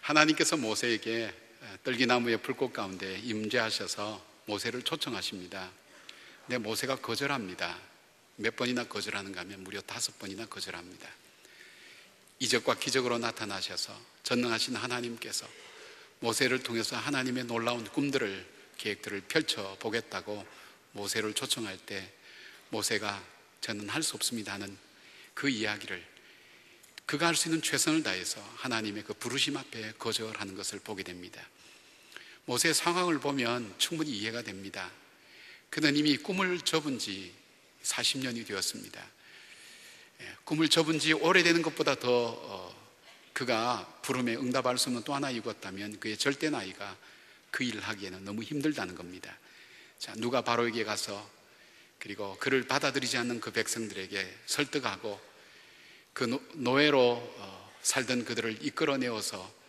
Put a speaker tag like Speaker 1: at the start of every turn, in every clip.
Speaker 1: 하나님께서 모세에게 떨기나무의 불꽃 가운데 임재하셔서 모세를 초청하십니다. 근데 모세가 거절합니다. 몇 번이나 거절하는가 하면 무려 5번이나 거절합니다. 이적과 기적으로 나타나셔서 전능하신 하나님께서 모세를 통해서 하나님의 놀라운 꿈들을, 계획들을 펼쳐보겠다고 모세를 초청할 때 모세가 저는 할 수 없습니다 하는 그 이야기를, 그가 할 수 있는 최선을 다해서 하나님의 그 부르심 앞에 거절하는 것을 보게 됩니다. 모세의 상황을 보면 충분히 이해가 됩니다. 그는 이미 꿈을 접은 지 40년이 되었습니다. 꿈을 접은 지 오래되는 것보다 더 그가 부름에 응답할 수 없는 또 하나 이유였다면 그의 절대 나이가 그 일을 하기에는 너무 힘들다는 겁니다. 자, 누가 바로에게 가서 그리고 그를 받아들이지 않는 그 백성들에게 설득하고 그 노예로 살던 그들을 이끌어내어서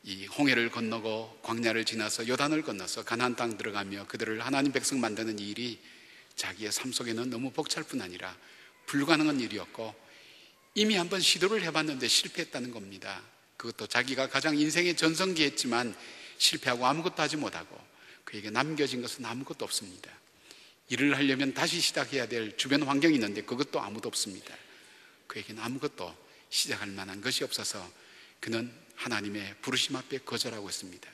Speaker 1: 이 홍해를 건너고 광야를 지나서 요단을 건너서 가나안 땅 들어가며 그들을 하나님 백성 만드는 이 일이 자기의 삶 속에는 너무 벅찰 뿐 아니라 불가능한 일이었고 이미 한번 시도를 해봤는데 실패했다는 겁니다. 그것도 자기가 가장 인생의 전성기였지만 실패하고 아무것도 하지 못하고 그에게 남겨진 것은 아무것도 없습니다. 일을 하려면 다시 시작해야 될 주변 환경이 있는데 그것도 아무도 없습니다. 그에게는 아무것도 시작할 만한 것이 없어서 그는 하나님의 부르심 앞에 거절하고 있습니다.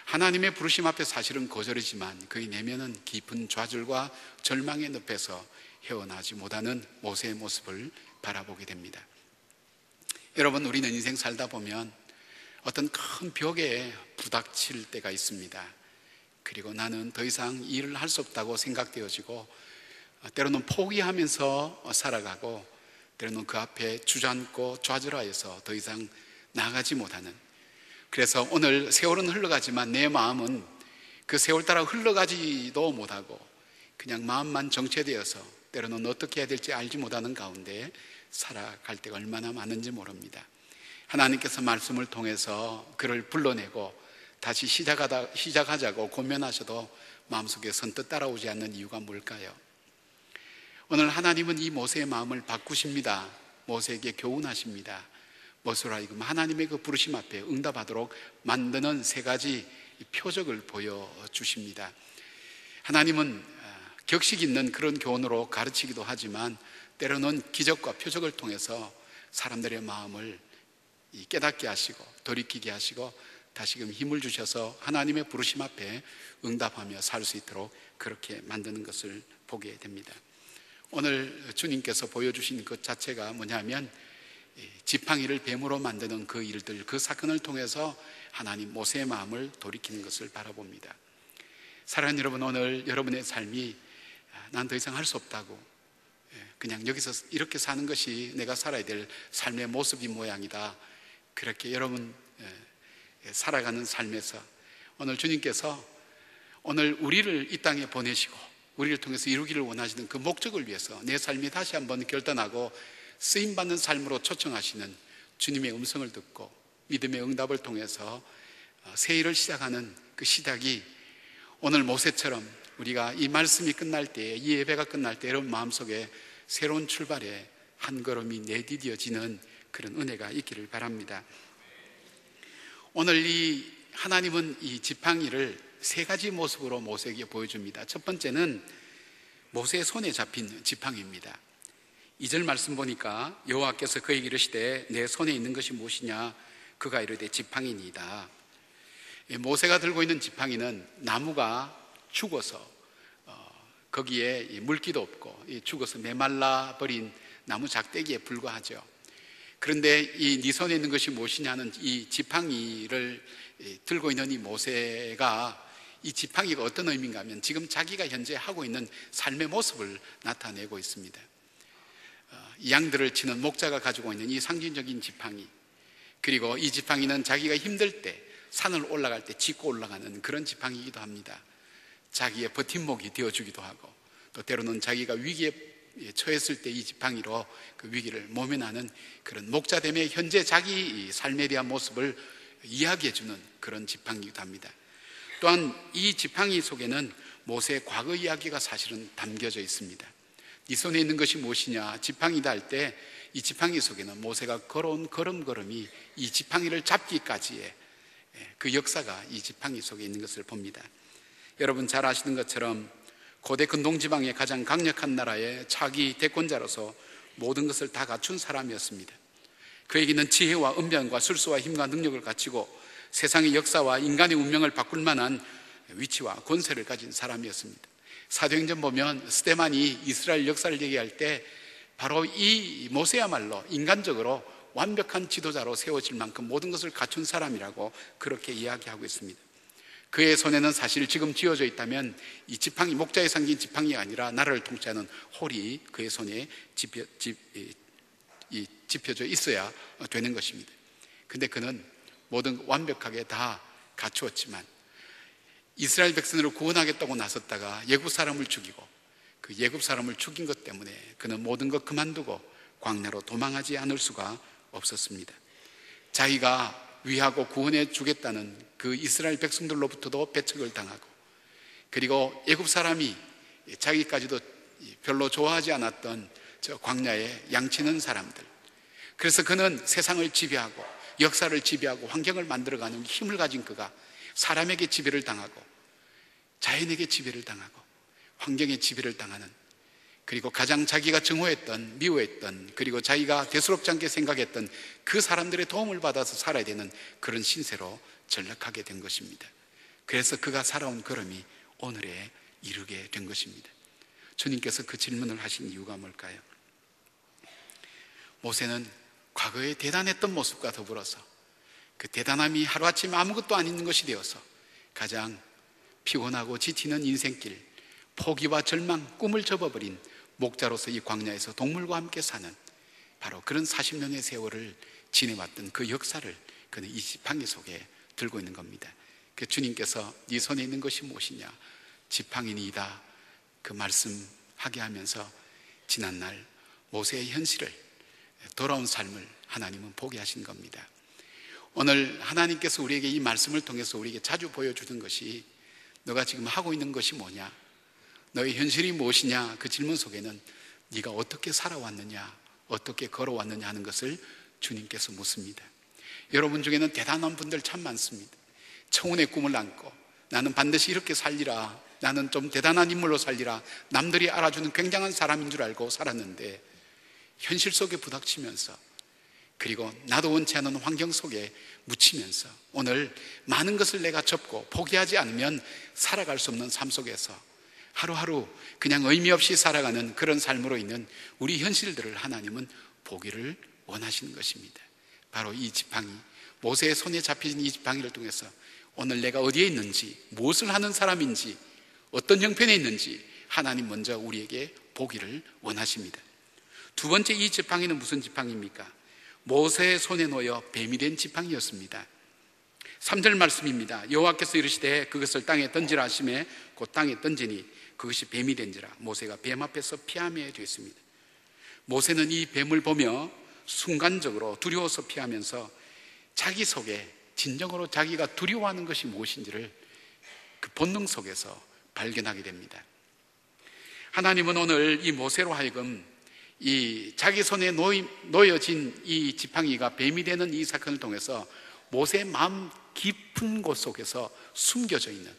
Speaker 1: 하나님의 부르심 앞에 사실은 거절이지만 그의 내면은 깊은 좌절과 절망의 늪에서 헤어나지 못하는 모세의 모습을 바라보게 됩니다. 여러분, 우리는 인생 살다 보면 어떤 큰 벽에 부닥칠 때가 있습니다. 그리고 나는 더 이상 이 일을 할 수 없다고 생각되어지고 때로는 포기하면서 살아가고 때로는 그 앞에 주저앉고 좌절하여서 더 이상 나아가지 못하는, 그래서 오늘 세월은 흘러가지만 내 마음은 그 세월 따라 흘러가지도 못하고 그냥 마음만 정체되어서 때로는 어떻게 해야 될지 알지 못하는 가운데 살아갈 때가 얼마나 많은지 모릅니다. 하나님께서 말씀을 통해서 그를 불러내고 다시 시작하자고 권면하셔도 마음속에 선뜻 따라오지 않는 이유가 뭘까요? 오늘 하나님은 이 모세의 마음을 바꾸십니다. 모세에게 교훈하십니다. 모세로 하여금 하나님의 그 부르심 앞에 응답하도록 만드는 3가지 표적을 보여주십니다. 하나님은 격식 있는 그런 교훈으로 가르치기도 하지만 때로는 기적과 표적을 통해서 사람들의 마음을 깨닫게 하시고 돌이키게 하시고 다시금 힘을 주셔서 하나님의 부르심 앞에 응답하며 살 수 있도록 그렇게 만드는 것을 보게 됩니다. 오늘 주님께서 보여주신 것 자체가 뭐냐면 지팡이를 뱀으로 만드는 그 일들, 그 사건을 통해서 하나님 모세의 마음을 돌이키는 것을 바라봅니다. 사랑하는 여러분, 오늘 여러분의 삶이 난 더 이상 할 수 없다고, 그냥 여기서 이렇게 사는 것이 내가 살아야 될 삶의 모습이 모양이다, 그렇게 여러분 살아가는 삶에서 오늘 주님께서 오늘 우리를 이 땅에 보내시고 우리를 통해서 이루기를 원하시는 그 목적을 위해서 내 삶이 다시 한번 결단하고 쓰임받는 삶으로 초청하시는 주님의 음성을 듣고 믿음의 응답을 통해서 새 일을 시작하는 그 시작이 오늘 모세처럼 우리가 이 말씀이 끝날 때, 이 예배가 끝날 때 여러분 마음속에 새로운 출발의 한 걸음이 내디뎌지는 그런 은혜가 있기를 바랍니다. 오늘 이 하나님은 이 지팡이를 3가지 모습으로 모세에게 보여줍니다. 첫 번째는 모세의 손에 잡힌 지팡이입니다. 2절 말씀 보니까 여호와께서 그에게 이르시되 내 손에 있는 것이 무엇이냐? 그가 이르되 지팡이니이다. 모세가 들고 있는 지팡이는 나무가 죽어서 거기에 물기도 없고 죽어서 메말라 버린 나무 작대기에 불과하죠. 그런데 이 네 손에 있는 것이 무엇이냐는 이 지팡이를 들고 있는 이 모세가 이 지팡이가 어떤 의미인가 하면 지금 자기가 현재 하고 있는 삶의 모습을 나타내고 있습니다. 양들을 치는 목자가 가지고 있는 이 상징적인 지팡이, 그리고 이 지팡이는 자기가 힘들 때 산을 올라갈 때 짚고 올라가는 그런 지팡이이기도 합니다. 자기의 버팀목이 되어주기도 하고 또 때로는 자기가 위기에 처했을 때 이 지팡이로 그 위기를 모면하는 그런 목자됨의 현재 자기 삶에 대한 모습을 이야기해주는 그런 지팡이이기도 합니다. 또한 이 지팡이 속에는 모세의 과거 이야기가 사실은 담겨져 있습니다. 네 손에 있는 것이 무엇이냐? 지팡이다 할 때 이 지팡이 속에는 모세가 걸어온 걸음걸음이 이 지팡이를 잡기까지의 그 역사가 이 지팡이 속에 있는 것을 봅니다. 여러분 잘 아시는 것처럼 고대 근동지방의 가장 강력한 나라의 차기 대권자로서 모든 것을 다 갖춘 사람이었습니다. 그에게는 지혜와 은변과 술수와 힘과 능력을 갖추고 세상의 역사와 인간의 운명을 바꿀 만한 위치와 권세를 가진 사람이었습니다. 사도행전 보면 스데반이 이스라엘 역사를 얘기할 때 바로 이 모세야말로 인간적으로 완벽한 지도자로 세워질 만큼 모든 것을 갖춘 사람이라고 그렇게 이야기하고 있습니다. 그의 손에는 사실 지금 쥐어져 있다면 이 지팡이, 목자의 상징 지팡이가 아니라 나라를 통치하는 홀이 그의 손에 집혀져 있어야 되는 것입니다. 근데 그는 모든 완벽하게 다 갖추었지만 이스라엘 백성들을 구원하겠다고 나섰다가 예굽 사람을 죽이고 그 예굽 사람을 죽인 것 때문에 그는 모든 것 그만두고 광야로 도망하지 않을 수가 없었습니다. 자기가 위하고 구원해 주겠다는 그 이스라엘 백성들로부터도 배척을 당하고, 그리고 애굽 사람이 자기까지도 별로 좋아하지 않았던 저 광야에 양치는 사람들, 그래서 그는 세상을 지배하고 역사를 지배하고 환경을 만들어가는 힘을 가진 그가 사람에게 지배를 당하고 자연에게 지배를 당하고 환경에 지배를 당하는, 그리고 가장 자기가 증오했던, 미워했던, 그리고 자기가 대수롭지 않게 생각했던 그 사람들의 도움을 받아서 살아야 되는 그런 신세로 전락하게 된 것입니다. 그래서 그가 살아온 걸음이 오늘에 이르게 된 것입니다. 주님께서 그 질문을 하신 이유가 뭘까요? 모세는 과거에 대단했던 모습과 더불어서 그 대단함이 하루아침 아무것도 안 있는 것이 되어서 가장 피곤하고 지치는 인생길, 포기와 절망, 꿈을 접어버린 목자로서 이 광야에서 동물과 함께 사는 바로 그런 40년의 세월을 지내왔던 그 역사를 그는 이 지팡이 속에 들고 있는 겁니다. 그 주님께서 네 손에 있는 것이 무엇이냐, 지팡이니이다, 그 말씀하게 하면서 지난날 모세의 현실을, 돌아온 삶을 하나님은 보게 하신 겁니다. 오늘 하나님께서 우리에게 이 말씀을 통해서 우리에게 자주 보여주는 것이, 너가 지금 하고 있는 것이 뭐냐, 너의 현실이 무엇이냐, 그 질문 속에는 네가 어떻게 살아왔느냐, 어떻게 걸어왔느냐 하는 것을 주님께서 묻습니다. 여러분 중에는 대단한 분들 참 많습니다. 청운의 꿈을 안고 나는 반드시 이렇게 살리라, 나는 좀 대단한 인물로 살리라, 남들이 알아주는 굉장한 사람인 줄 알고 살았는데 현실 속에 부닥치면서, 그리고 나도 원치 않은 환경 속에 묻히면서 오늘 많은 것을 내가 접고 포기하지 않으면 살아갈 수 없는 삶 속에서 하루하루 그냥 의미 없이 살아가는 그런 삶으로 있는 우리 현실들을 하나님은 보기를 원하시는 것입니다. 바로 이 지팡이, 모세의 손에 잡혀진 이 지팡이를 통해서 오늘 내가 어디에 있는지, 무엇을 하는 사람인지, 어떤 형편에 있는지 하나님 먼저 우리에게 보기를 원하십니다. 두 번째, 이 지팡이는 무슨 지팡이입니까? 모세의 손에 놓여 뱀이 된 지팡이였습니다. 3절 말씀입니다. 여호와께서 이르시되 그것을 땅에 던지라 하시매 곧 땅에 던지니 그것이 뱀이 된지라. 모세가 뱀 앞에서 피하며 되었습니다. 모세는 이 뱀을 보며 순간적으로 두려워서 피하면서 자기 속에 진정으로 자기가 두려워하는 것이 무엇인지를 그 본능 속에서 발견하게 됩니다. 하나님은 오늘 이 모세로 하여금 이 자기 손에 놓여진 이 지팡이가 뱀이 되는 이 사건을 통해서 모세의 마음 깊은 곳 속에서 숨겨져 있는,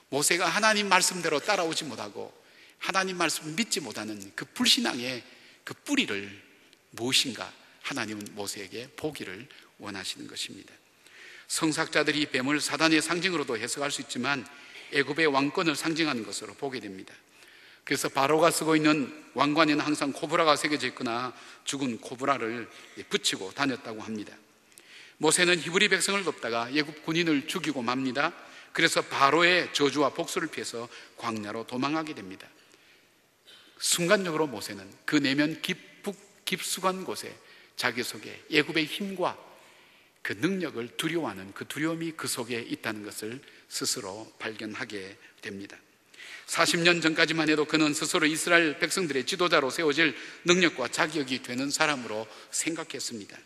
Speaker 1: 모세가 하나님 말씀대로 따라오지 못하고 하나님 말씀을 믿지 못하는 그 불신앙의 그 뿌리를 무엇인가 하나님은 모세에게 보기를 원하시는 것입니다. 성사학자들이 뱀을 사단의 상징으로도 해석할 수 있지만 애굽의 왕권을 상징하는 것으로 보게 됩니다. 그래서 바로가 쓰고 있는 왕관에는 항상 코브라가 새겨져 있거나 죽은 코브라를 붙이고 다녔다고 합니다. 모세는 히브리 백성을 돕다가 애굽 군인을 죽이고 맙니다. 그래서 바로의 저주와 복수를 피해서 광야로 도망하게 됩니다. 순간적으로 모세는 그 내면 깊숙한 곳에 자기 속에 애굽의 힘과 그 능력을 두려워하는 그 두려움이 그 속에 있다는 것을 스스로 발견하게 됩니다. 40년 전까지만 해도 그는 스스로 이스라엘 백성들의 지도자로 세워질 능력과 자격이 되는 사람으로 생각했습니다.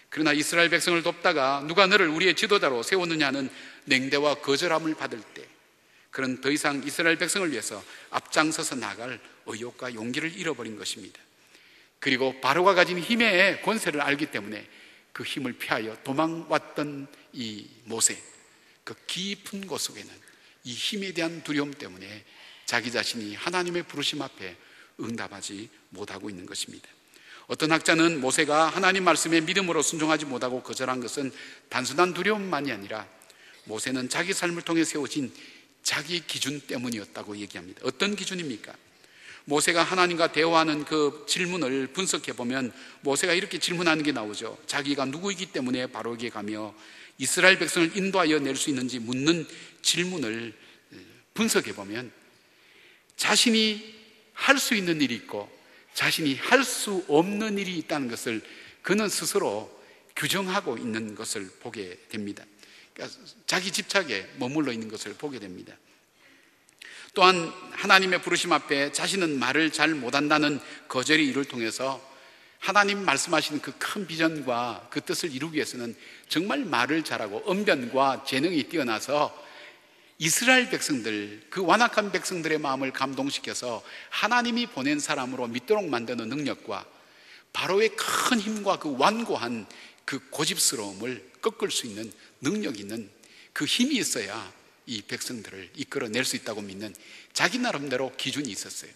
Speaker 1: 그러나 이스라엘 백성을 돕다가 누가 너를 우리의 지도자로 세우느냐는 냉대와 거절함을 받을 때 그는 더 이상 이스라엘 백성을 위해서 앞장서서 나갈 의욕과 용기를 잃어버린 것입니다. 그리고 바로가 가진 힘의 권세를 알기 때문에 그 힘을 피하여 도망왔던 이 모세, 그 깊은 곳 속에는 이 힘에 대한 두려움 때문에 자기 자신이 하나님의 부르심 앞에 응답하지 못하고 있는 것입니다. 어떤 학자는 모세가 하나님 말씀에 믿음으로 순종하지 못하고 거절한 것은 단순한 두려움만이 아니라 모세는 자기 삶을 통해 세워진 자기 기준 때문이었다고 얘기합니다. 어떤 기준입니까? 모세가 하나님과 대화하는 그 질문을 분석해 보면 모세가 이렇게 질문하는 게 나오죠. 자기가 누구이기 때문에 바로에게 가며 이스라엘 백성을 인도하여 낼 수 있는지 묻는 질문을 분석해 보면 자신이 할 수 있는 일이 있고 자신이 할 수 없는 일이 있다는 것을 그는 스스로 규정하고 있는 것을 보게 됩니다. 그러니까 자기 집착에 머물러 있는 것을 보게 됩니다. 또한 하나님의 부르심 앞에 자신은 말을 잘 못한다는 거절의 이유를 통해서 하나님 말씀하시는 그 큰 비전과 그 뜻을 이루기 위해서는 정말 말을 잘하고 언변과 재능이 뛰어나서 이스라엘 백성들, 그 완악한 백성들의 마음을 감동시켜서 하나님이 보낸 사람으로 믿도록 만드는 능력과 바로의 큰 힘과 그 완고한 그 고집스러움을 꺾을 수 있는 능력 있는 그 힘이 있어야 이 백성들을 이끌어낼 수 있다고 믿는 자기 나름대로 기준이 있었어요.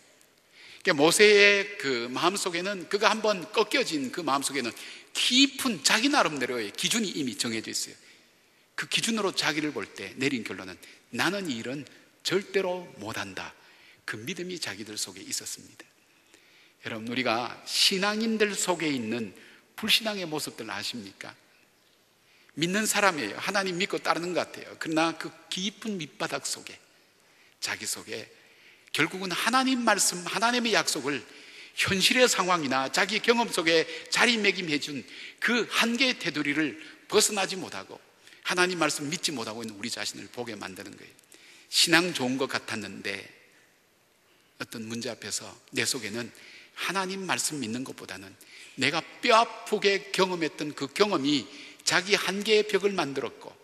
Speaker 1: 그러니까 모세의 그 마음속에는, 그가 한번 꺾여진 그 마음속에는 깊은 자기 나름대로의 기준이 이미 정해져 있어요. 그 기준으로 자기를 볼 때 내린 결론은 나는 이 일은 절대로 못한다. 그 믿음이 자기들 속에 있었습니다. 여러분, 우리가 신앙인들 속에 있는 불신앙의 모습들 아십니까? 믿는 사람이에요. 하나님 믿고 따르는 것 같아요. 그러나 그 깊은 밑바닥 속에, 자기 속에 결국은 하나님 말씀, 하나님의 약속을 현실의 상황이나 자기 경험 속에 자리매김해준 그 한계의 테두리를 벗어나지 못하고 하나님 말씀 믿지 못하고 있는 우리 자신을 보게 만드는 거예요. 신앙 좋은 것 같았는데 어떤 문제 앞에서 내 속에는 하나님 말씀 믿는 것보다는 내가 뼈아프게 경험했던 그 경험이 자기 한계의 벽을 만들었고,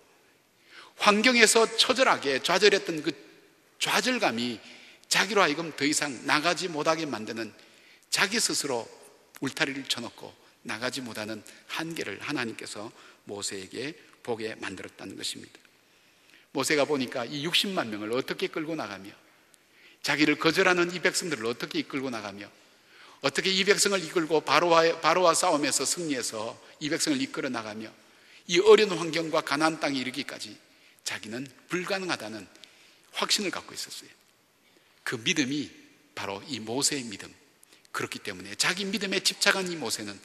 Speaker 1: 환경에서 처절하게 좌절했던 그 좌절감이 자기로 하여금 더 이상 나가지 못하게 만드는, 자기 스스로 울타리를 쳐놓고 나가지 못하는 한계를 하나님께서 모세에게 보게 만들었다는 것입니다. 모세가 보니까 이 60만 명을 어떻게 끌고 나가며, 자기를 거절하는 이 백성들을 어떻게 이끌고 나가며, 어떻게 이 백성을 이끌고 바로와 싸움에서 승리해서 이 백성을 이끌어 나가며 이 어려운 환경과 가나안 땅에 이르기까지 자기는 불가능하다는 확신을 갖고 있었어요. 그 믿음이 바로 이 모세의 믿음. 그렇기 때문에 자기 믿음에 집착한 이 모세는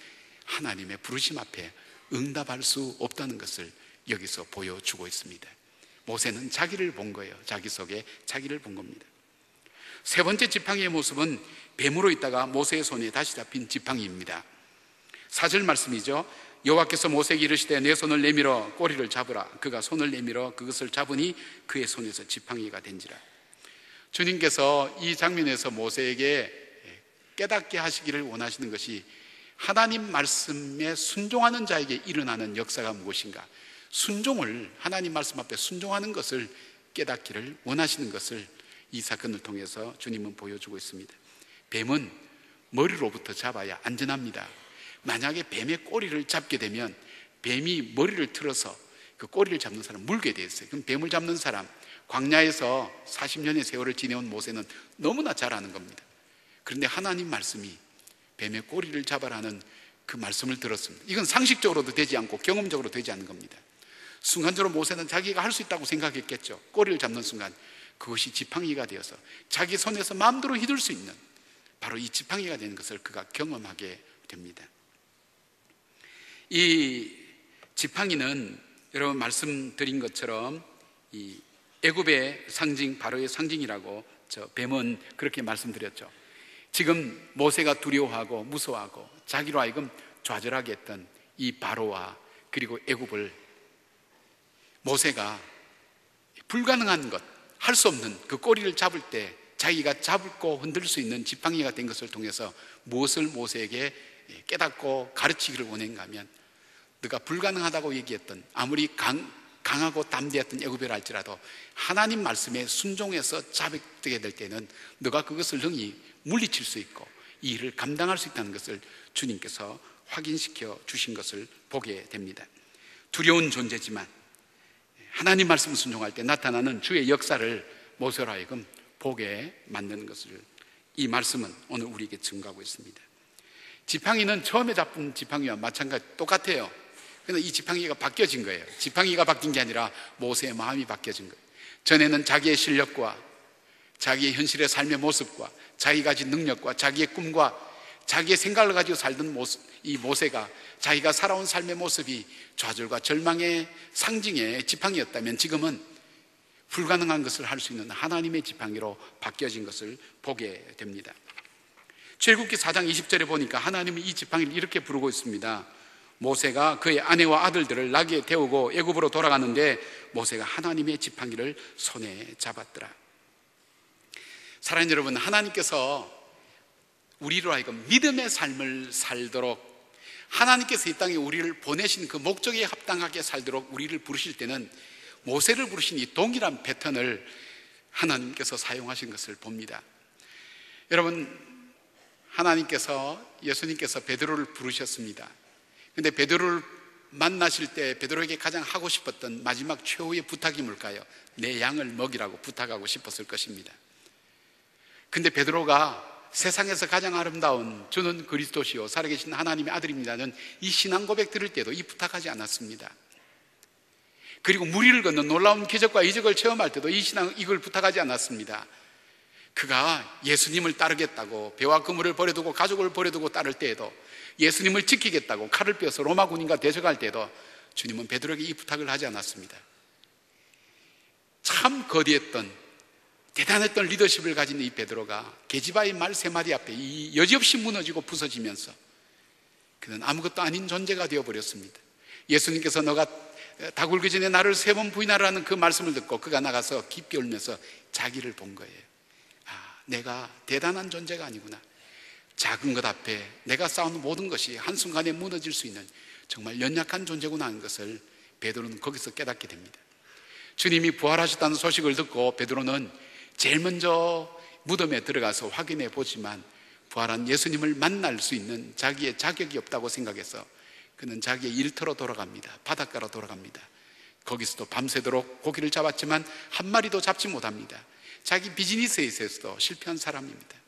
Speaker 1: 하나님의 부르심 앞에 응답할 수 없다는 것을 여기서 보여주고 있습니다. 모세는 자기를 본 거예요. 자기 속에 자기를 본 겁니다. 세 번째 지팡이의 모습은 뱀으로 있다가 모세의 손에 다시 잡힌 지팡이입니다. 4절 말씀이죠. 여호와께서 모세에게 이르시되 내 손을 내밀어 꼬리를 잡으라. 그가 손을 내밀어 그것을 잡으니 그의 손에서 지팡이가 된지라. 주님께서 이 장면에서 모세에게 깨닫게 하시기를 원하시는 것이 하나님 말씀에 순종하는 자에게 일어나는 역사가 무엇인가, 순종을, 하나님 말씀 앞에 순종하는 것을 깨닫기를 원하시는 것을 이 사건을 통해서 주님은 보여주고 있습니다. 뱀은 머리로부터 잡아야 안전합니다. 만약에 뱀의 꼬리를 잡게 되면 뱀이 머리를 틀어서 그 꼬리를 잡는 사람 물게 돼 있어요. 그럼 뱀을 잡는 사람, 광야에서 40년의 세월을 지내온 모세는 너무나 잘 아는 겁니다. 그런데 하나님 말씀이 뱀의 꼬리를 잡아라는 그 말씀을 들었습니다. 이건 상식적으로도 되지 않고 경험적으로 되지 않는 겁니다. 순간적으로 모세는 자기가 할 수 있다고 생각했겠죠. 꼬리를 잡는 순간 그것이 지팡이가 되어서 자기 손에서 마음대로 휘둘 수 있는 바로 이 지팡이가 되는 것을 그가 경험하게 됩니다. 이 지팡이는 여러분 말씀드린 것처럼 이 애굽의 상징, 바로의 상징이라고 저 뱀은 그렇게 말씀드렸죠. 지금 모세가 두려워하고 무서워하고 자기로 하여금 좌절하게 했던 이 바로와 그리고 애굽을 모세가 불가능한 것, 할 수 없는 그 꼬리를 잡을 때 자기가 잡고 흔들 수 있는 지팡이가 된 것을 통해서 무엇을 모세에게 깨닫고 가르치기를 원했는가 하면, 네가 불가능하다고 얘기했던 아무리 강하고 담대했던 애굽이라 할지라도 하나님 말씀에 순종해서 자백되게 될 때는 너가 그것을 능히 물리칠 수 있고 이 일을 감당할 수 있다는 것을 주님께서 확인시켜 주신 것을 보게 됩니다. 두려운 존재지만 하나님 말씀 순종할 때 나타나는 주의 역사를 모세로 하여금 보게 만드는 것을 이 말씀은 오늘 우리에게 증거하고 있습니다. 지팡이는 처음에 잡은 지팡이와 마찬가지 똑같아요. 그런데 이 지팡이가 바뀌어진 거예요. 지팡이가 바뀐 게 아니라 모세의 마음이 바뀌어진 거예요. 전에는 자기의 실력과 자기의 현실의 삶의 모습과 자기가 가진 능력과 자기의 꿈과 자기의 생각을 가지고 살던 이 모세가 자기가 살아온 삶의 모습이 좌절과 절망의 상징의 지팡이였다면 지금은 불가능한 것을 할 수 있는 하나님의 지팡이로 바뀌어진 것을 보게 됩니다. 출애굽기 4장 20절에 보니까 하나님은 이 지팡이를 이렇게 부르고 있습니다. 모세가 그의 아내와 아들들을 나귀에 태우고 애굽으로 돌아가는데 모세가 하나님의 지팡이를 손에 잡았더라. 사랑하는 여러분, 하나님께서 우리로 하여금 믿음의 삶을 살도록 하나님께서 이 땅에 우리를 보내신 그 목적에 합당하게 살도록 우리를 부르실 때는 모세를 부르신 이 동일한 패턴을 하나님께서 사용하신 것을 봅니다. 여러분, 하나님께서 예수님께서 베드로를 부르셨습니다. 그런데 베드로를 만나실 때 베드로에게 가장 하고 싶었던 마지막 최후의 부탁이 뭘까요? 내 양을 먹이라고 부탁하고 싶었을 것입니다. 근데 베드로가 세상에서 가장 아름다운 주는 그리스도시요 살아계신 하나님의 아들입니다는 이 신앙 고백 들을 때도 이 부탁하지 않았습니다. 그리고 무리를 걷는 놀라운 기적과 이적을 체험할 때도 이걸 부탁하지 않았습니다. 그가 예수님을 따르겠다고 배와 그물을 버려두고 가족을 버려두고 따를 때에도 예수님을 지키겠다고 칼을 빼어서 로마 군인과 대적할 때에도 주님은 베드로에게 이 부탁을 하지 않았습니다. 참 거대했던 대단했던 리더십을 가진 이 베드로가 계집아의 말 3마디 앞에 이 여지없이 무너지고 부서지면서 그는 아무것도 아닌 존재가 되어버렸습니다. 예수님께서 너가 다 굴기 전에 나를 3번 부인하라는 그 말씀을 듣고 그가 나가서 깊게 울면서 자기를 본 거예요. 내가 대단한 존재가 아니구나. 작은 것 앞에 내가 쌓은 모든 것이 한순간에 무너질 수 있는 정말 연약한 존재구나 하는 것을 베드로는 거기서 깨닫게 됩니다. 주님이 부활하셨다는 소식을 듣고 베드로는 제일 먼저 무덤에 들어가서 확인해 보지만 부활한 예수님을 만날 수 있는 자기의 자격이 없다고 생각해서 그는 자기의 일터로 돌아갑니다. 바닷가로 돌아갑니다. 거기서도 밤새도록 고기를 잡았지만 한 마리도 잡지 못합니다. 자기 비즈니스에 있어서도 실패한 사람입니다.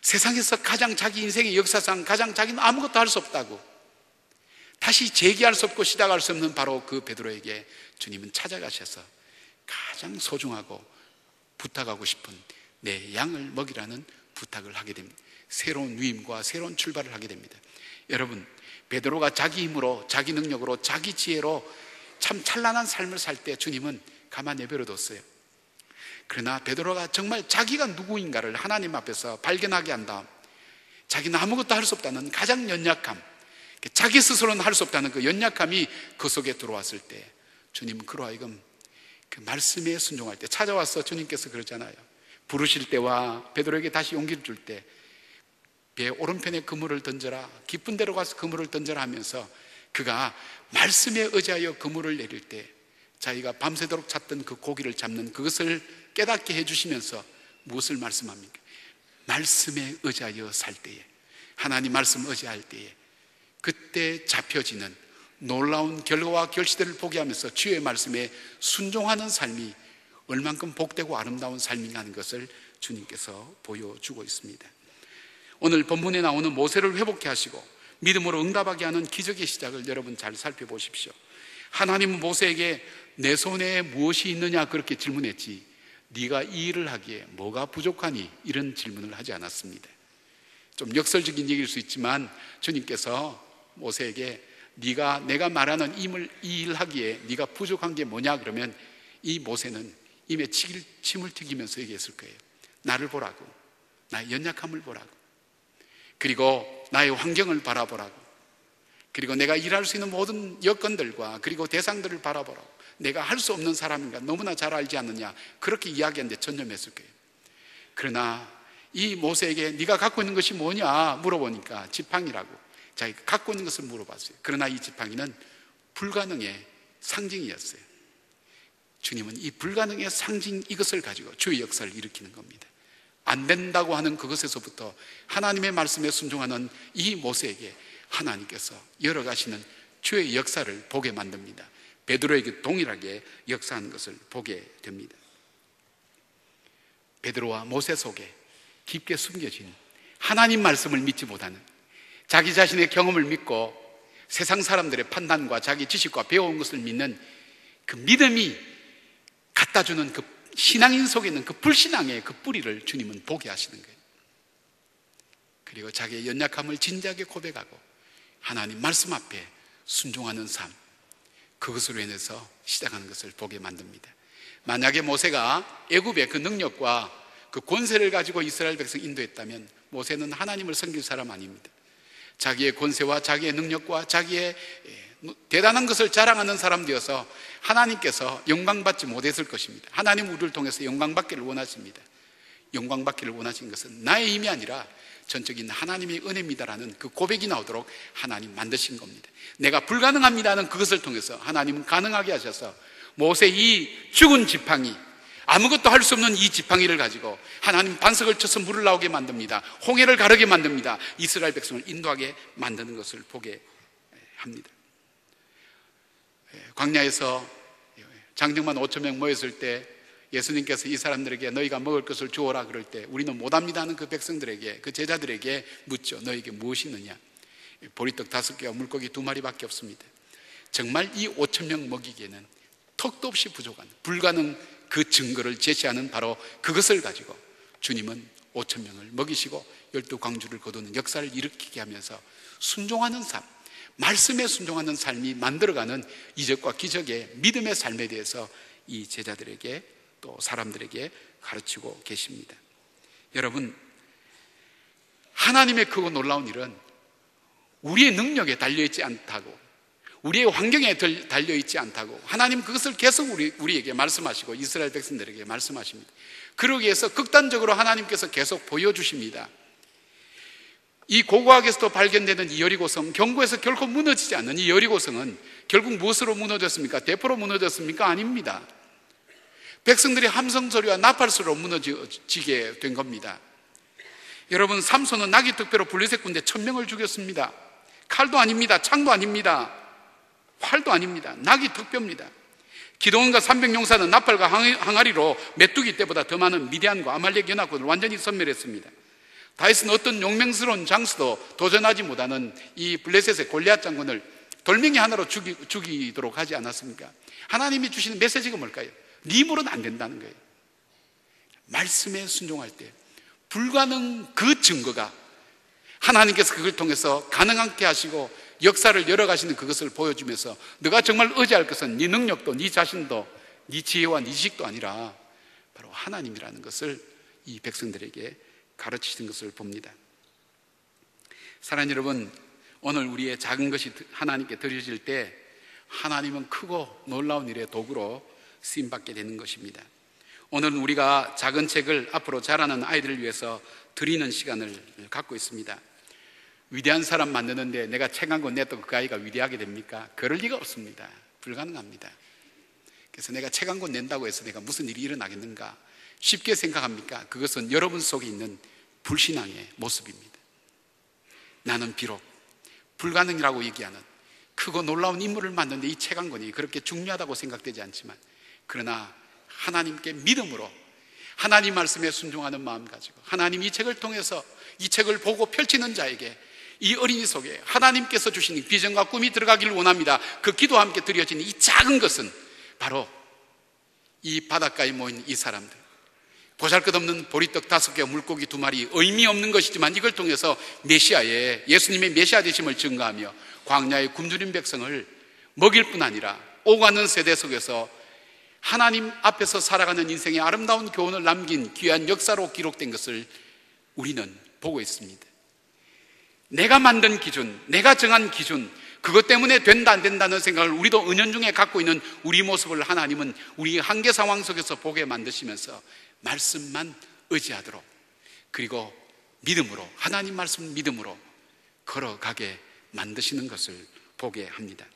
Speaker 1: 세상에서 가장 자기 인생의 역사상 가장 자기는 아무것도 할 수 없다고 다시 재기할 수 없고 시작할 수 없는 바로 그 베드로에게 주님은 찾아가셔서 가장 소중하고 부탁하고 싶은 내 양을 먹이라는 부탁을 하게 됩니다. 새로운 위임과 새로운 출발을 하게 됩니다. 여러분, 베드로가 자기 힘으로 자기 능력으로 자기 지혜로 참 찬란한 삶을 살 때 주님은 가만 내버려뒀어요. 그러나 베드로가 정말 자기가 누구인가를 하나님 앞에서 발견하게 한 다음 자기는 아무것도 할 수 없다는 가장 연약함, 자기 스스로는 할 수 없다는 그 연약함이 그 속에 들어왔을 때 주님은 그로 하여금 그 말씀에 순종할 때 찾아와서 주님께서 그러잖아요. 부르실 때와 베드로에게 다시 용기를 줄 때 배 오른편에 그물을 던져라, 깊은 데로 가서 그물을 던져라 하면서 그가 말씀에 의지하여 그물을 내릴 때 자기가 밤새도록 찾던 그 고기를 잡는 그것을 깨닫게 해주시면서 무엇을 말씀합니까? 말씀에 의지하여 살 때에, 하나님 말씀 의지할 때에 그때 잡혀지는 놀라운 결과와 결실들을 보게 하면서 주의 말씀에 순종하는 삶이 얼만큼 복되고 아름다운 삶인가 하는 것을 주님께서 보여주고 있습니다. 오늘 본문에 나오는 모세를 회복케 하시고 믿음으로 응답하게 하는 기적의 시작을 여러분 잘 살펴보십시오. 하나님은 모세에게 내 손에 무엇이 있느냐 그렇게 질문했지 네가 이 일을 하기에 뭐가 부족하니 이런 질문을 하지 않았습니다. 좀 역설적인 얘기일 수 있지만 주님께서 모세에게 내가 말하는 이 일 하기에 네가 부족한 게 뭐냐 그러면 이 모세는 입에 침을 튀기면서 얘기했을 거예요. 나를 보라고, 나의 연약함을 보라고, 그리고 나의 환경을 바라보라고, 그리고 내가 일할 수 있는 모든 여건들과 그리고 대상들을 바라보라고, 내가 할 수 없는 사람인가 너무나 잘 알지 않느냐 그렇게 이야기하는데 전념했을 거예요. 그러나 이 모세에게 네가 갖고 있는 것이 뭐냐 물어보니까 지팡이라고 자기가 갖고 있는 것을 물어봤어요. 그러나 이 지팡이는 불가능의 상징이었어요. 주님은 이 불가능의 상징 이것을 가지고 주의 역사를 일으키는 겁니다. 안 된다고 하는 그것에서부터 하나님의 말씀에 순종하는 이 모세에게 하나님께서 열어가시는 주의 역사를 보게 만듭니다. 베드로에게 동일하게 역사하는 것을 보게 됩니다. 베드로와 모세 속에 깊게 숨겨진 하나님 말씀을 믿지 못하는, 자기 자신의 경험을 믿고 세상 사람들의 판단과 자기 지식과 배워온 것을 믿는 그 믿음이 갖다주는 그 신앙인 속에 있는 그 불신앙의 그 뿌리를 주님은 보게 하시는 거예요. 그리고 자기의 연약함을 진지하게 고백하고 하나님 말씀 앞에 순종하는 삶, 그것으로 인해서 시작하는 것을 보게 만듭니다. 만약에 모세가 애굽의 그 능력과 그 권세를 가지고 이스라엘 백성 인도했다면 모세는 하나님을 섬길 사람 아닙니다. 자기의 권세와 자기의 능력과 자기의 대단한 것을 자랑하는 사람 되어서 하나님께서 영광받지 못했을 것입니다. 하나님 우리를 통해서 영광받기를 원하십니다. 영광받기를 원하신 것은 나의 힘이 아니라 전적인 하나님의 은혜입니다라는 그 고백이 나오도록 하나님 만드신 겁니다. 내가 불가능합니다는 그것을 통해서 하나님은 가능하게 하셔서 모세 이 죽은 지팡이, 아무것도 할 수 없는 이 지팡이를 가지고 하나님 반석을 쳐서 물을 나오게 만듭니다. 홍해를 가르게 만듭니다. 이스라엘 백성을 인도하게 만드는 것을 보게 합니다. 광야에서 장정만 5,000명 모였을 때 예수님께서 이 사람들에게 너희가 먹을 것을 주어라 그럴 때 우리는 못합니다 하는 그 백성들에게, 그 제자들에게 묻죠. 너희에게 무엇이 있느냐? 보리떡 5개와 물고기 2마리밖에 없습니다. 정말 이 5,000명 먹이기에는 턱도 없이 부족한 불가능 그 증거를 제시하는 바로 그것을 가지고 주님은 5,000명을 먹이시고 12광주를 거두는 역사를 일으키게 하면서 순종하는 삶, 말씀에 순종하는 삶이 만들어가는 이적과 기적의 믿음의 삶에 대해서 이 제자들에게 또 사람들에게 가르치고 계십니다. 여러분, 하나님의 크고 놀라운 일은 우리의 능력에 달려있지 않다고, 우리의 환경에 달려있지 않다고 하나님 그것을 계속 우리에게 말씀하시고 이스라엘 백성들에게 말씀하십니다. 그러기 위해서 극단적으로 하나님께서 계속 보여주십니다. 이 고고학에서도 발견되는 이 여리고성, 경고에서 결코 무너지지 않는 이 여리고성은 결국 무엇으로 무너졌습니까? 대포로 무너졌습니까? 아닙니다. 백성들이 함성 소리와 나팔소리로 무너지게 된 겁니다. 여러분, 삼손은 나귀 득배로 블레셋 군대 1,000명을 죽였습니다. 칼도 아닙니다. 창도 아닙니다. 활도 아닙니다. 나귀 득배입니다. 기드온과 300용사는 나팔과 항아리로 메뚜기 때보다 더 많은 미디안과 아말렉 연합군을 완전히 섬멸했습니다. 다윗은 어떤 용맹스러운 장수도 도전하지 못하는 이 블레셋의 골리앗 장군을 돌멩이 하나로 죽이도록 하지 않았습니까? 하나님이 주시는 메시지가 뭘까요? 네 힘으로는 안 된다는 거예요. 말씀에 순종할 때 불가능 그 증거가 하나님께서 그걸 통해서 가능하게 하시고 역사를 열어가시는 그것을 보여주면서 너가 정말 의지할 것은 네 능력도 네 자신도 네 지혜와 네 지식도 아니라 바로 하나님이라는 것을 이 백성들에게 가르치시는 것을 봅니다. 사랑하는 여러분, 오늘 우리의 작은 것이 하나님께 드려질 때 하나님은 크고 놀라운 일의 도구로 쓰임받게 되는 것입니다. 오늘은 우리가 작은 책을 앞으로 자라는 아이들을 위해서 드리는 시간을 갖고 있습니다. 위대한 사람 만드는데 내가 책 한 권 냈다고 그 아이가 위대하게 됩니까? 그럴 리가 없습니다. 불가능합니다. 그래서 내가 책 한 권 낸다고 해서 내가 무슨 일이 일어나겠는가 쉽게 생각합니까? 그것은 여러분 속에 있는 불신앙의 모습입니다. 나는 비록 불가능이라고 얘기하는 크고 놀라운 인물을 만드는데 이 책 한 권이 그렇게 중요하다고 생각되지 않지만, 그러나 하나님께 믿음으로 하나님 말씀에 순종하는 마음 가지고 하나님 이 책을 통해서 이 책을 보고 펼치는 자에게 이 어린이 속에 하나님께서 주신 비전과 꿈이 들어가기를 원합니다. 그 기도와 함께 드려진 이 작은 것은 바로 이 바닷가에 모인 이 사람들, 보잘것없는 보리떡 5개와 물고기 2마리, 의미 없는 것이지만 이걸 통해서 메시아의, 예수님의 메시아 되심을 증거하며 광야의 굶주린 백성을 먹일 뿐 아니라 오가는 세대 속에서 하나님 앞에서 살아가는 인생의 아름다운 교훈을 남긴 귀한 역사로 기록된 것을 우리는 보고 있습니다. 내가 만든 기준, 내가 정한 기준, 그것 때문에 된다 안 된다는 생각을 우리도 은연중에 갖고 있는 우리 모습을 하나님은 우리 한계 상황 속에서 보게 만드시면서 말씀만 의지하도록, 그리고 믿음으로, 하나님 말씀 믿음으로 걸어가게 만드시는 것을 보게 합니다.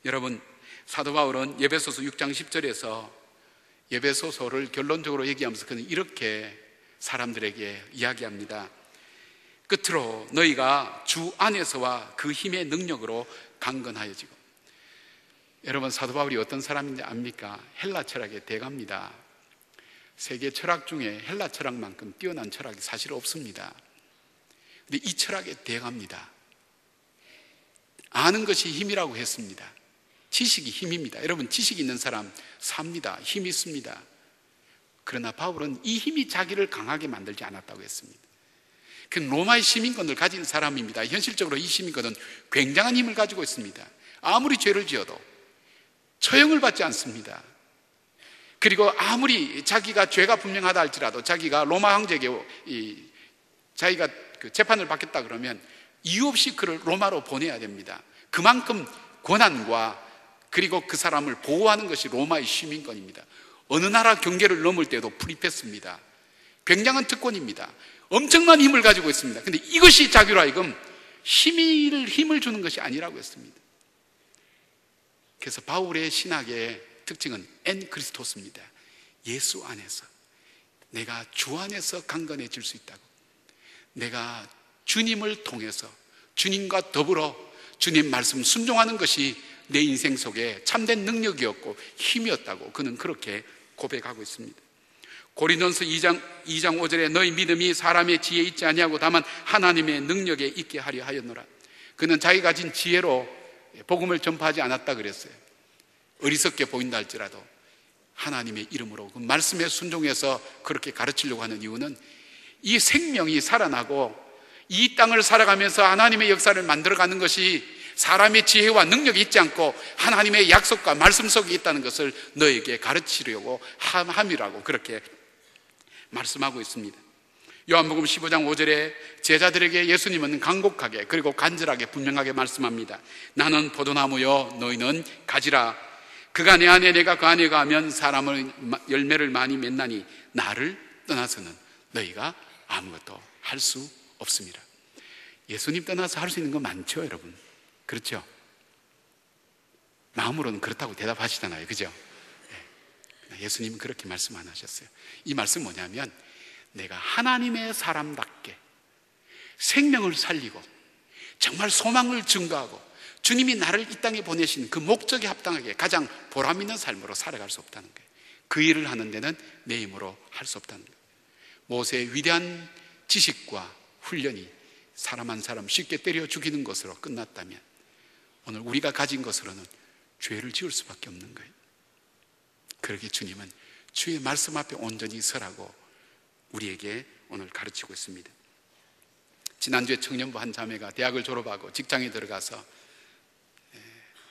Speaker 1: 여러분, 사도 바울은 에베소서 6장 10절에서 에베소서를 결론적으로 얘기하면서 그는 이렇게 사람들에게 이야기합니다. 끝으로 너희가 주 안에서와 그 힘의 능력으로 강건하여지고. 여러분, 사도 바울이 어떤 사람인지 압니까? 헬라 철학의 대가입니다. 세계 철학 중에 헬라 철학만큼 뛰어난 철학이 사실 없습니다. 근데 이 철학의 대가입니다. 아는 것이 힘이라고 했습니다. 지식이 힘입니다. 여러분, 지식 있는 사람 삽니다. 힘이 있습니다. 그러나 바울은 이 힘이 자기를 강하게 만들지 않았다고 했습니다. 그 로마의 시민권을 가진 사람입니다. 현실적으로 이 시민권은 굉장한 힘을 가지고 있습니다. 아무리 죄를 지어도 처형을 받지 않습니다. 그리고 아무리 자기가 죄가 분명하다 할지라도 자기가 로마 황제에게 자기가 그 재판을 받겠다 그러면 이유 없이 그를 로마로 보내야 됩니다. 그만큼 권한과 그리고 그 사람을 보호하는 것이 로마의 시민권입니다. 어느 나라 경계를 넘을 때도 불입했습니다. 굉장한 특권입니다. 엄청난 힘을 가지고 있습니다. 그런데 이것이 자기로 하여금 힘을 주는 것이 아니라고 했습니다. 그래서 바울의 신학의 특징은 엔 그리스토스입니다. 예수 안에서, 내가 주 안에서 강건해질 수 있다고. 내가 주님을 통해서 주님과 더불어 주님 말씀 순종하는 것이 내 인생 속에 참된 능력이었고 힘이었다고 그는 그렇게 고백하고 있습니다. 고린도서 2장 5절에 너희 믿음이 사람의 지혜에 있지 아니하고 다만 하나님의 능력에 있게 하려 하였노라. 그는 자기 가진 지혜로 복음을 전파하지 않았다 그랬어요. 어리석게 보인다 할지라도 하나님의 이름으로 그 말씀에 순종해서 그렇게 가르치려고 하는 이유는 이 생명이 살아나고 이 땅을 살아가면서 하나님의 역사를 만들어가는 것이 사람의 지혜와 능력이 있지 않고 하나님의 약속과 말씀 속에 있다는 것을 너에게 가르치려고 함이라고 그렇게 말씀하고 있습니다. 요한복음 15장 5절에 제자들에게 예수님은 간곡하게 그리고 간절하게 분명하게 말씀합니다. 나는 포도나무요 너희는 가지라. 그가 내 안에 내가 그 안에 가면 사람을 열매를 많이 맺나니 나를 떠나서는 너희가 아무것도 할 수 없습니다. 예수님 떠나서 할 수 있는 거 많죠, 여러분. 그렇죠? 마음으로는 그렇다고 대답하시잖아요. 그죠? 네. 예수님은 그렇게 말씀 안 하셨어요. 이 말씀 뭐냐면 내가 하나님의 사람답게 생명을 살리고 정말 소망을 증거하고 주님이 나를 이 땅에 보내신 그 목적에 합당하게 가장 보람 있는 삶으로 살아갈 수 없다는 거예요. 그 일을 하는 데는 내 힘으로 할 수 없다는 거예요. 모세의 위대한 지식과 훈련이 사람 한 사람 쉽게 때려 죽이는 것으로 끝났다면 오늘 우리가 가진 것으로는 죄를 지을 수밖에 없는 거예요. 그러기에 주님은 주의 말씀 앞에 온전히 서라고 우리에게 오늘 가르치고 있습니다. 지난주에 청년부 한 자매가 대학을 졸업하고 직장에 들어가서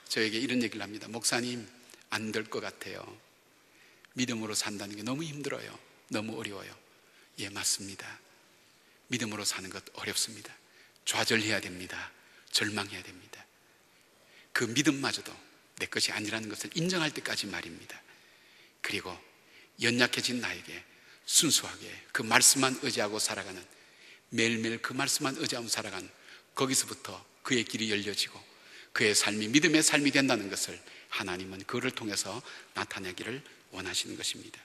Speaker 1: 저에게 이런 얘기를 합니다. 목사님, 안 될 것 같아요. 믿음으로 산다는 게 너무 힘들어요. 너무 어려워요. 예, 맞습니다. 믿음으로 사는 것 어렵습니다. 좌절해야 됩니다. 절망해야 됩니다. 그 믿음마저도 내 것이 아니라는 것을 인정할 때까지 말입니다. 그리고 연약해진 나에게 순수하게 그 말씀만 의지하고 살아가는, 매일매일 그 말씀만 의지하고 살아가는, 거기서부터 그의 길이 열려지고 그의 삶이 믿음의 삶이 된다는 것을 하나님은 그를 통해서 나타내기를 원하시는 것입니다.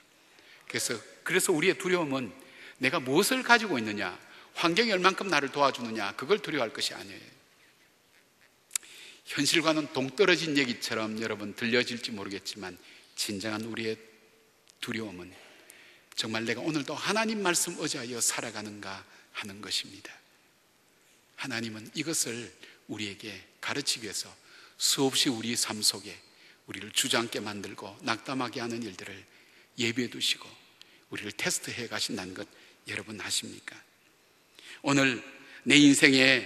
Speaker 1: 그래서 우리의 두려움은 내가 무엇을 가지고 있느냐, 환경이 얼만큼 나를 도와주느냐, 그걸 두려워할 것이 아니에요. 현실과는 동떨어진 얘기처럼 여러분 들려질지 모르겠지만 진정한 우리의 두려움은 정말 내가 오늘도 하나님 말씀 의지하여 살아가는가 하는 것입니다. 하나님은 이것을 우리에게 가르치기 위해서 수없이 우리 삶 속에 우리를 주저앉게 만들고 낙담하게 하는 일들을 예비해 두시고 우리를 테스트해 가신다는 것 여러분 아십니까? 오늘 내 인생에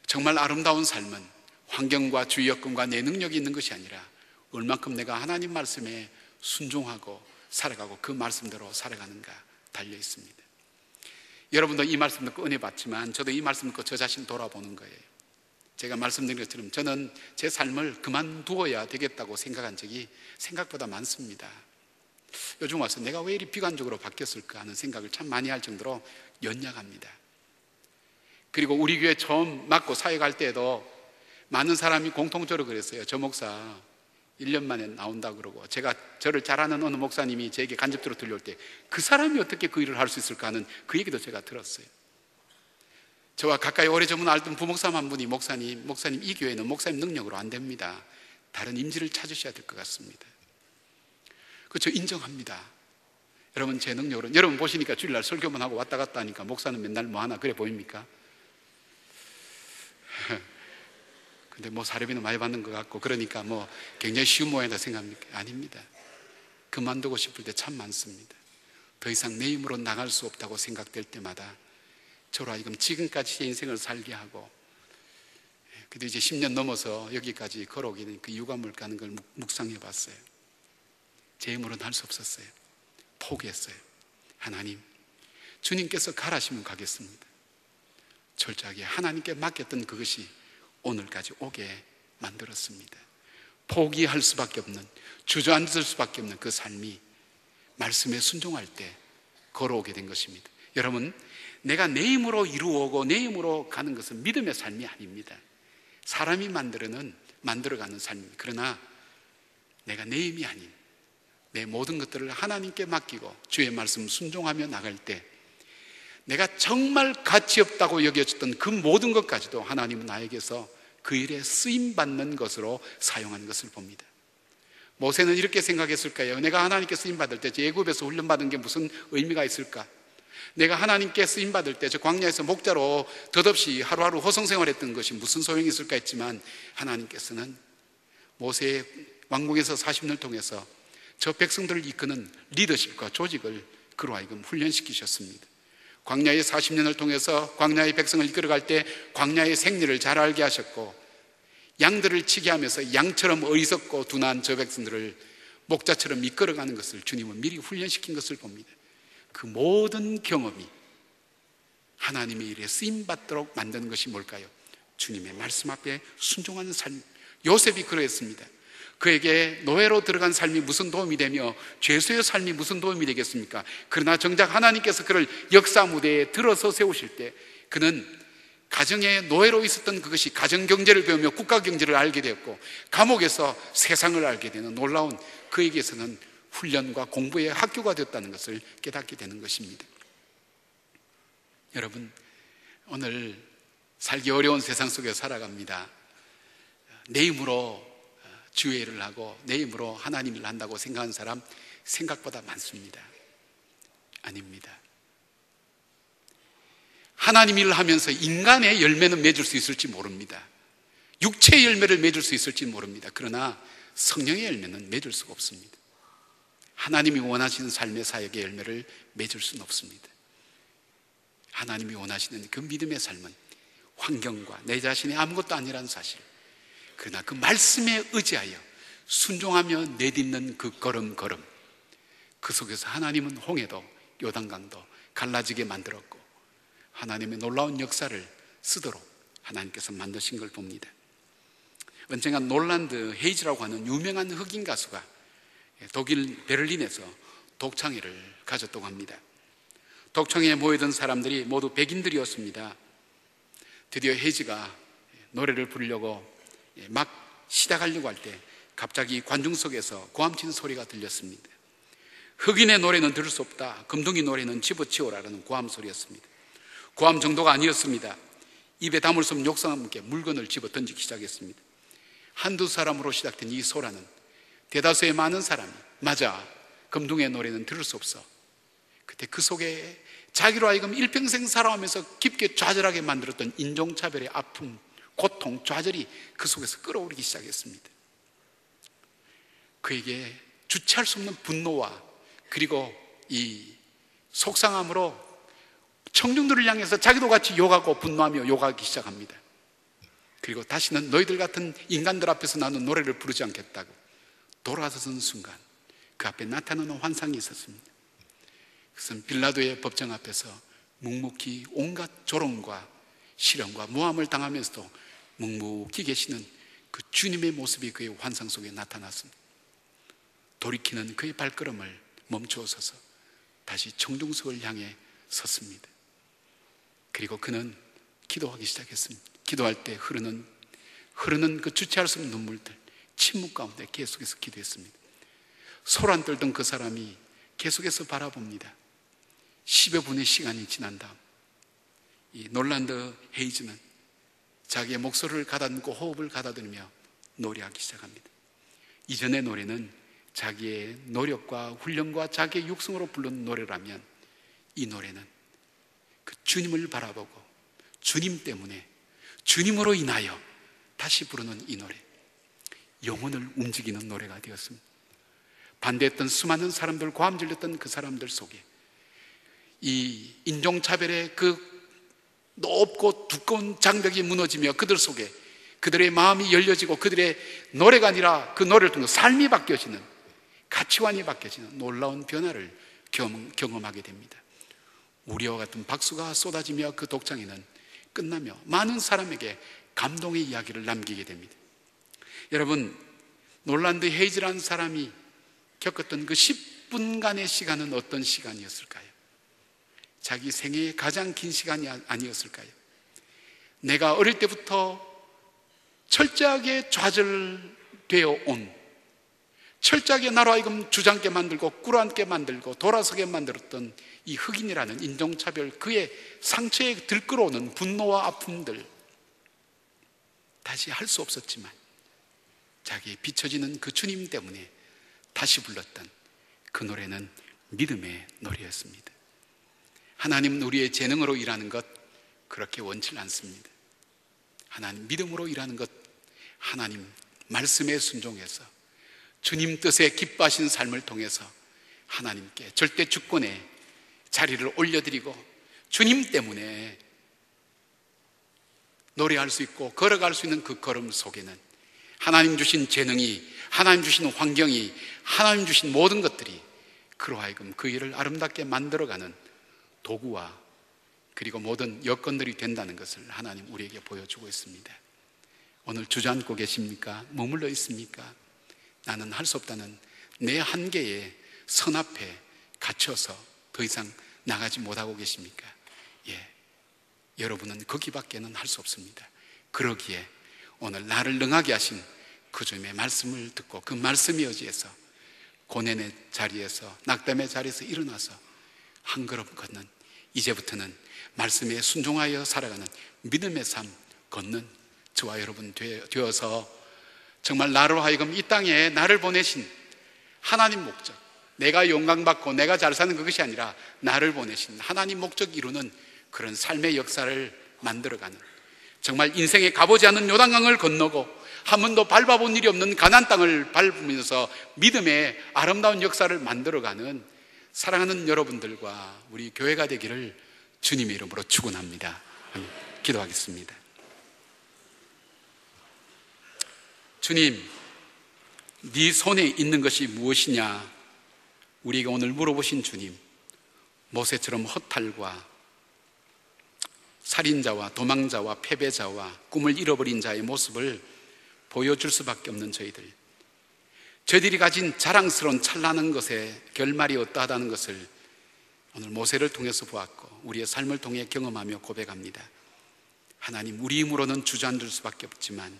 Speaker 1: 정말 아름다운 삶은 환경과 주위 여건과 내 능력이 있는 것이 아니라 얼만큼 내가 하나님 말씀에 순종하고 살아가고 그 말씀대로 살아가는가 달려 있습니다. 여러분도 이 말씀 듣고 은혜 받지만 저도 이 말씀 듣고 저 자신 돌아보는 거예요. 제가 말씀드린 것처럼 저는 제 삶을 그만두어야 되겠다고 생각한 적이 생각보다 많습니다. 요즘 와서 내가 왜 이리 비관적으로 바뀌었을까 하는 생각을 참 많이 할 정도로 연약합니다. 그리고 우리 교회 처음 맡고 사역할 때에도 많은 사람이 공통적으로 그랬어요. 저 목사 1년 만에 나온다 그러고, 제가 저를 잘 아는 어느 목사님이 제게 간접적으로 들려올 때 그 사람이 어떻게 그 일을 할 수 있을까 하는 그 얘기도 제가 들었어요. 저와 가까이 오래전부터 알던 부목사 한 분이 목사님 이 교회는 목사님 능력으로 안 됩니다. 다른 임지를 찾으셔야 될 것 같습니다. 그렇죠, 인정합니다. 여러분, 제 능력으로는, 여러분 보시니까 주일날 설교만 하고 왔다 갔다 하니까 목사는 맨날 뭐 하나 그래 보입니까? 근데 뭐 사례비는 많이 받는 것 같고 그러니까 뭐 굉장히 쉬운 모양이다 생각합니까? 아닙니다. 그만두고 싶을 때 참 많습니다. 더 이상 내 힘으로 나갈 수 없다고 생각될 때마다 저로 하여금 지금까지 제 인생을 살게 하고, 그래도 이제 10년 넘어서 여기까지 걸어오게 된 그 이유가 뭘까 하는 걸 묵상해 봤어요. 제 힘으로는 할 수 없었어요. 포기했어요. 하나님, 주님께서 가라시면 가겠습니다. 철저하게 하나님께 맡겼던 그것이 오늘까지 오게 만들었습니다. 포기할 수밖에 없는, 주저앉을 수밖에 없는 그 삶이 말씀에 순종할 때 걸어오게 된 것입니다. 여러분, 내가 내 힘으로 이루어오고 내 힘으로 가는 것은 믿음의 삶이 아닙니다. 사람이 만들어가는 삶입니다. 그러나 내가 내 힘이 아닌 내 모든 것들을 하나님께 맡기고 주의 말씀 순종하며 나갈 때 내가 정말 가치 없다고 여겨졌던 그 모든 것까지도 하나님은 나에게서 그 일에 쓰임받는 것으로 사용하는 것을 봅니다. 모세는 이렇게 생각했을까요? 내가 하나님께 쓰임받을 때 저 애굽에서 훈련받은 게 무슨 의미가 있을까? 내가 하나님께 쓰임받을 때 저 광야에서 목자로 덧없이 하루하루 허송생활했던 것이 무슨 소용이 있을까 했지만, 하나님께서는 모세의 왕궁에서 40년을 통해서 저 백성들을 이끄는 리더십과 조직을 그로 하여금 훈련시키셨습니다. 광야의 40년을 통해서 광야의 백성을 이끌어갈 때 광야의 생리를 잘 알게 하셨고, 양들을 치게 하면서 양처럼 어리석고 둔한 저 백성들을 목자처럼 이끌어가는 것을 주님은 미리 훈련시킨 것을 봅니다. 그 모든 경험이 하나님의 일에 쓰임받도록 만드는 것이 뭘까요? 주님의 말씀 앞에 순종하는 삶. 요셉이 그러했습니다. 그에게 노예로 들어간 삶이 무슨 도움이 되며 죄수의 삶이 무슨 도움이 되겠습니까? 그러나 정작 하나님께서 그를 역사 무대에 들어서 세우실 때 그는 가정의 노예로 있었던 그것이 가정경제를 배우며 국가경제를 알게 되었고, 감옥에서 세상을 알게 되는 놀라운, 그에게서는 훈련과 공부의 학교가 되었다는 것을 깨닫게 되는 것입니다. 여러분, 오늘 살기 어려운 세상 속에 살아갑니다. 내 힘으로 주의 일을 하고 내 힘으로 하나님 일을 한다고 생각하는 사람 생각보다 많습니다. 아닙니다. 하나님 일을 하면서 인간의 열매는 맺을 수 있을지 모릅니다. 육체의 열매를 맺을 수 있을지 모릅니다. 그러나 성령의 열매는 맺을 수가 없습니다. 하나님이 원하시는 삶의 사역의 열매를 맺을 수는 없습니다. 하나님이 원하시는 그 믿음의 삶은 환경과 내 자신이 아무것도 아니라는 사실, 그러나 그 말씀에 의지하여 순종하며 내딛는 그 걸음걸음, 그 속에서 하나님은 홍해도 요단강도 갈라지게 만들었고 하나님의 놀라운 역사를 쓰도록 하나님께서 만드신 걸 봅니다. 언젠가 놀란드 헤이즈라고 하는 유명한 흑인 가수가 독일 베를린에서 독창회를 가졌다고 합니다. 독창회에 모여든 사람들이 모두 백인들이었습니다. 드디어 헤이즈가 노래를 부르려고 막 시작하려고 할 때 갑자기 관중 속에서 고함치는 소리가 들렸습니다. 흑인의 노래는 들을 수 없다, 금둥이 노래는 집어치워라라는 고함 소리였습니다. 고함 정도가 아니었습니다. 입에 담을 수 없는 욕성과 함께 물건을 집어 던지기 시작했습니다. 한두 사람으로 시작된 이 소라는 대다수의 많은 사람이 맞아, 금둥이의 노래는 들을 수 없어. 그때 그 속에 자기로 하여금 일평생 살아오면서 깊게 좌절하게 만들었던 인종차별의 아픔, 고통, 좌절이 그 속에서 끌어오르기 시작했습니다. 그에게 주체할 수 없는 분노와 그리고 이 속상함으로 청중들을 향해서 자기도 같이 욕하고 분노하며 욕하기 시작합니다. 그리고 다시는 너희들 같은 인간들 앞에서 나는 노래를 부르지 않겠다고 돌아서는 순간 그 앞에 나타나는 환상이 있었습니다. 그것은 빌라도의 법정 앞에서 묵묵히 온갖 조롱과 시련과 모함을 당하면서도 묵묵히 계시는 그 주님의 모습이 그의 환상 속에 나타났습니다. 돌이키는 그의 발걸음을 멈추어 서서 다시 청중석을 향해 섰습니다. 그리고 그는 기도하기 시작했습니다. 기도할 때 흐르는 그 주체할 수 없는 눈물들, 침묵 가운데 계속해서 기도했습니다. 소란 떨던 그 사람이 계속해서 바라봅니다. 10여 분의 시간이 지난 다음 이 놀란드 헤이즈는 자기의 목소리를 가다듬고 호흡을 가다듬으며 노래하기 시작합니다. 이전의 노래는 자기의 노력과 훈련과 자기의 육성으로 부른 노래라면 이 노래는 그 주님을 바라보고 주님 때문에 주님으로 인하여 다시 부르는 이 노래, 영혼을 움직이는 노래가 되었습니다. 반대했던 수많은 사람들, 고함 질렀던 그 사람들 속에 이 인종차별의 그 높고 두꺼운 장벽이 무너지며 그들 속에 그들의 마음이 열려지고 그들의 노래가 아니라 그 노래를 통해 삶이 바뀌어지는, 가치관이 바뀌어지는 놀라운 변화를 경험하게 됩니다. 우리와 같은 박수가 쏟아지며 그 독장에는 끝나며 많은 사람에게 감동의 이야기를 남기게 됩니다. 여러분, 놀란드 헤이즈라는 사람이 겪었던 그 10분간의 시간은 어떤 시간이었을까요? 자기 생애의 가장 긴 시간이 아니었을까요? 내가 어릴 때부터 철저하게 좌절되어 온, 철저하게 나로 하여금 주장게 만들고 꿀안게 만들고 돌아서게 만들었던 이 흑인이라는 인종차별, 그의 상처에 들끓어오는 분노와 아픔들, 다시 할 수 없었지만 자기의 비춰지는 그 주님 때문에 다시 불렀던 그 노래는 믿음의 노래였습니다. 하나님은 우리의 재능으로 일하는 것 그렇게 원치 않습니다. 하나님 믿음으로 일하는 것, 하나님 말씀에 순종해서 주님 뜻에 기뻐하시는 삶을 통해서 하나님께 절대 주권의 자리를 올려드리고 주님 때문에 노래할 수 있고 걸어갈 수 있는 그 걸음 속에는 하나님 주신 재능이, 하나님 주신 환경이, 하나님 주신 모든 것들이 그로 하여금 그 일을 아름답게 만들어가는 도구와 그리고 모든 여건들이 된다는 것을 하나님 우리에게 보여주고 있습니다. 오늘 주저앉고 계십니까? 머물러 있습니까? 나는 할 수 없다는 내 한계의 선 앞에 갇혀서 더 이상 나가지 못하고 계십니까? 예, 여러분은 거기밖에는 할 수 없습니다. 그러기에 오늘 나를 능하게 하신 그 주님의 말씀을 듣고 그 말씀에 의지해서 고난의 자리에서, 낙담의 자리에서 일어나서 한 걸음 걷는, 이제부터는 말씀에 순종하여 살아가는 믿음의 삶 걷는 저와 여러분 되어서 정말 나로 하여금 이 땅에 나를 보내신 하나님 목적, 내가 영광받고 내가 잘 사는 그것이 아니라 나를 보내신 하나님 목적 이루는 그런 삶의 역사를 만들어가는, 정말 인생에 가보지 않은 요단강을 건너고 한 번도 밟아본 일이 없는 가나안 땅을 밟으면서 믿음의 아름다운 역사를 만들어가는 사랑하는 여러분들과 우리 교회가 되기를 주님의 이름으로 축원합니다. 기도하겠습니다. 주님, 네 손에 있는 것이 무엇이냐 우리에게 오늘 물어보신 주님, 모세처럼 허탈과 살인자와 도망자와 패배자와 꿈을 잃어버린 자의 모습을 보여줄 수밖에 없는 저희들이 가진 자랑스러운 찬란한 것에 결말이 어떠하다는 것을 오늘 모세를 통해서 보았고 우리의 삶을 통해 경험하며 고백합니다. 하나님, 우리 힘으로는 주저앉을 수밖에 없지만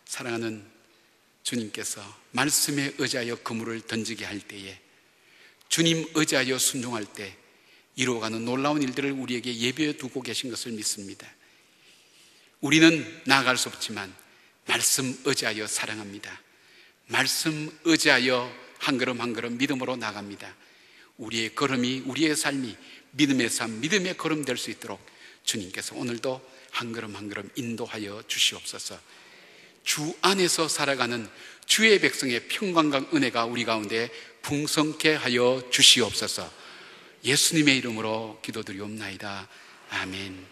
Speaker 1: 사랑하는 주님께서 말씀에 의지하여 그물을 던지게 할 때에, 주님 의지하여 순종할 때 이루어가는 놀라운 일들을 우리에게 예비해 두고 계신 것을 믿습니다. 우리는 나아갈 수 없지만 말씀 의지하여 사랑합니다. 말씀 의지하여 한 걸음 한 걸음 믿음으로 나갑니다. 우리의 걸음이, 우리의 삶이 믿음의 삶, 믿음의 걸음 될 수 있도록 주님께서 오늘도 한 걸음 한 걸음 인도하여 주시옵소서. 주 안에서 살아가는 주의 백성의 평강과 은혜가 우리 가운데 풍성케 하여 주시옵소서. 예수님의 이름으로 기도드리옵나이다. 아멘.